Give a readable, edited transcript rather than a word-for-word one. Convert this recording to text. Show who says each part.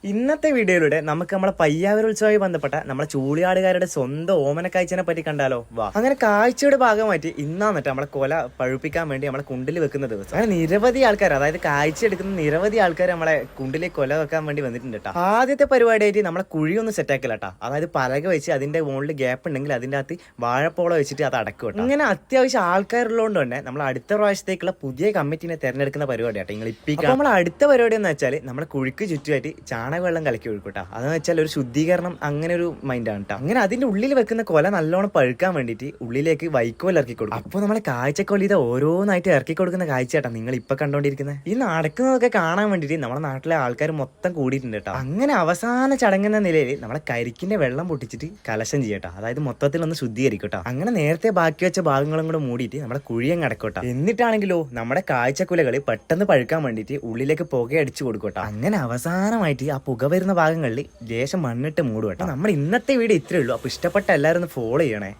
Speaker 1: ഇന്നത്തെ വീഡിയോയിലൂടെ നമുക്ക് നമ്മളെ പയ്യാവൂരുത്സവമായി ബന്ധപ്പെട്ട നമ്മളെ ചൂളിയാടുകാരുടെ സ്വന്തം ഓമന കാഴ്ചനെ പറ്റി കണ്ടാലോ? വാ. അങ്ങനെ കാഴ്ചയുടെ ഭാഗമായിട്ട് ഇന്നാന്നിട്ട് നമ്മളെ കൊല പഴുപ്പിക്കാൻ വേണ്ടി നമ്മളെ കുണ്ടിൽ വെക്കുന്ന ദിവസം അങ്ങനെ നിരവധി ആൾക്കാർ, അതായത് കാഴ്ച എടുക്കുന്ന നിരവധി ആൾക്കാർ നമ്മളെ കുണ്ടിലേക്ക് കൊല വെക്കാൻ വേണ്ടി വന്നിട്ടുണ്ട് കേട്ടോ. ആദ്യത്തെ പരിപാടിയായിട്ട് നമ്മളെ കുഴി ഒന്ന് സെറ്റ് ആക്കില്ല കേട്ടോ. അതായത് പലക വെച്ച് അതിന്റെ മുകളിൽ ഗ്യാപ്പ് ഉണ്ടെങ്കിൽ അതിന്റെ അകത്ത് വാഴപ്പോള വെച്ചിട്ട് അത് അടക്കും കേട്ടോ. ഇങ്ങനെ അത്യാവശ്യം ആൾക്കാരുള്ളതുകൊണ്ട് തന്നെ നമ്മൾ അടുത്ത പ്രാവശ്യത്തേക്കുള്ള പുതിയ കമ്മിറ്റിനെ തെരഞ്ഞെടുക്കുന്ന പരിപാടിയാട്ടോ നിങ്ങൾ ഇപ്പിക്കാം. നമ്മൾ അടുത്ത പരിപാടി എന്ന് വെച്ചാൽ നമ്മളെ കുഴിക്ക് ചുറ്റുമായിട്ട് വെള്ളം കലക്കി ഒഴിക്കൂട്ടാ. അതെന്ന് വെച്ചാൽ ഒരു ശുദ്ധീകരണം, അങ്ങനെ ഒരു മൈൻഡാണ് കേട്ടോ. അങ്ങനെ അതിന്റെ ഉള്ളിൽ വെക്കുന്ന കൊല നല്ലോണം പഴുക്കാൻ വേണ്ടിയിട്ട് ഉള്ളിലേക്ക് വൈക്കോൽ ഇറക്കി കൊടുക്കും. അപ്പോൾ നമ്മളെ കാഴ്ചക്കൊല്ലി ഇത് ഓരോന്നായിട്ട് ഇറക്കി കൊടുക്കുന്ന കാഴ്ചയാട്ടാ നിങ്ങൾ ഇപ്പൊ കണ്ടോണ്ടിരിക്കുന്നത്. ഈ നടക്കുന്നതൊക്കെ കാണാൻ വേണ്ടിയിട്ട് നമ്മുടെ നാട്ടിലെ ആൾക്കാർ മൊത്തം കൂടിയിട്ടുണ്ട് കേട്ടോ. അങ്ങനെ അവസാന ചടങ്ങെന്ന നിലയിൽ നമ്മളെ കരിക്കിന്റെ വെള്ളം പൊട്ടിച്ചിട്ട് കലശം ചെയ്യട്ടോ. അതായത് മൊത്തത്തിൽ ഒന്ന് ശുദ്ധീകരിക്കട്ടോ. അങ്ങനെ നേരത്തെ ബാക്കി വെച്ച ഭാഗങ്ങളും കൂടെ മൂടിയിട്ട് നമ്മുടെ കുഴിയങ്ങ് അടക്കോട്ടോ. എന്നിട്ടാണെങ്കിലോ നമ്മുടെ കാഴ്ചക്കുലകൾ പെട്ടെന്ന് പഴുക്കാൻ വേണ്ടിയിട്ട് ഉള്ളിലേക്ക് പുക അടിച്ചു കൊടുക്കട്ടോ. അങ്ങനെ അവസാനമായിട്ട് ആ പുക വരുന്ന ഭാഗങ്ങളിൽ ലേശം മണ്ണിട്ട് മൂടും കേട്ടോ. നമ്മുടെ ഇന്നത്തെ വീഡിയോ ഇത്രയേ ഉള്ളൂ. അപ്പോൾ ഇഷ്ടപ്പെട്ട എല്ലാവരും ഒന്ന് ഫോളോ ചെയ്യണേ.